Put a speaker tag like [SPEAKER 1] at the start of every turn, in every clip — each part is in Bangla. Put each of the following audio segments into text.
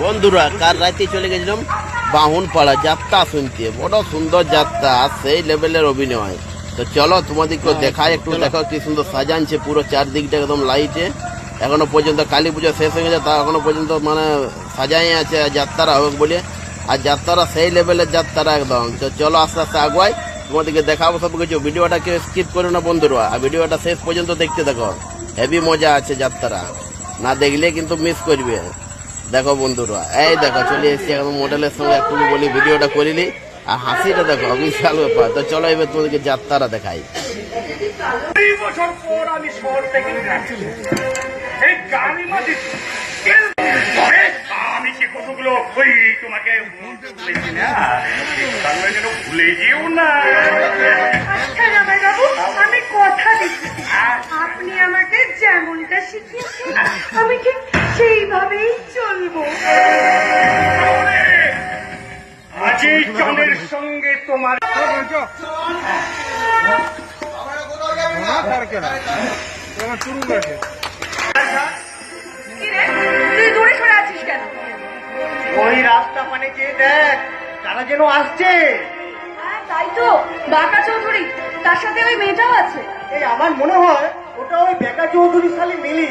[SPEAKER 1] বন্ধুরা কাল রাতে চলে গেছিলাম বাহনপাড়া যাত্রা শুনতে, বড় সুন্দর যাত্রা আর সেই লেভেলের অভিনয়। তো চলো তোমাদেরকে দেখায়, একটু দেখো কি সুন্দর সাজানছে পুরো চারদিকটা একদম লাইটে। এখনো পর্যন্ত কালী পুজো শেষ হয়ে গেছে, তা এখনো পর্যন্ত মানে সাজাই আছে যাত্রা হোক বলে। আর যাত্রা সেই লেভেলের যাত্রা একদম। তো চলো আস্তে আস্তে আগুয়াই, তোমাদেরকে দেখাবো সব কিছু। ভিডিওটাকে স্কিপ করো না বন্ধুরা, আর ভিডিওটা শেষ পর্যন্ত দেখতে দেখো, হেভি মজা আছে যাত্রা, না দেখলে কিন্তু মিস করবে। দেখো বন্ধুরা, এই দেখো চলে এসেছি একদম মডেলের সঙ্গে, একটু বলি ভিডিওটা করিনি। আর হাসিটা দেখো বিশাল ব্যাপার। তো চলো এবার তোমাদেরকে যাত্রাটা দেখাই।
[SPEAKER 2] বছর পর আমি শহর থেকে এই গ্রামের মাঝে আমি যে কতগুলো ওই তোমাকে বলেছি না, তাহলে যেন ভুলে যেও না।
[SPEAKER 3] বাবু, আমি কথা দিচ্ছি, আপনি আমাকে যেমনটা শিখিয়েছেন আমি ঠিক সেইভাবেই চলবো।
[SPEAKER 2] আজ এই জনের সঙ্গে তোমার
[SPEAKER 3] তুই দূরে সরে আছিস কেন?
[SPEAKER 2] ওই রাস্তা মানে যে দেখ তারা যেন আসছে।
[SPEAKER 3] হ্যাঁ তাই তো, বাঁকা চৌধুরী, তার সাথে ওই মেয়েটাও আছে।
[SPEAKER 2] এই আমার মনে হয় ওটা ওই বেকা চৌধুরী সালে মিলি।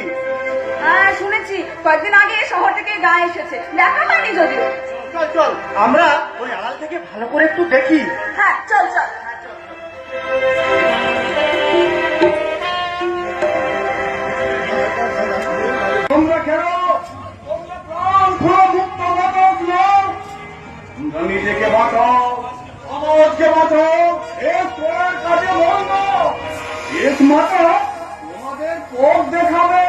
[SPEAKER 3] হ্যাঁ শুনেছি, কয়েকদিন আগে শহর থেকে গায়ে এসেছে, দেখা হয়নি যদিও।
[SPEAKER 2] চল চল আমরা ওই আড়াল থেকে ভালো করে একটু দেখি।
[SPEAKER 3] হ্যাঁ চল চল।
[SPEAKER 2] তোমরা কেন তোমরা প্রাণ খুলে মুক্ত বাদক নাও, তোমরা নিজেকে বাঁচাও, সমাজকে বাঁচাও। এই তোর কাজে বন্ধ একমাত্র তোমাদের পথ দেখাবে।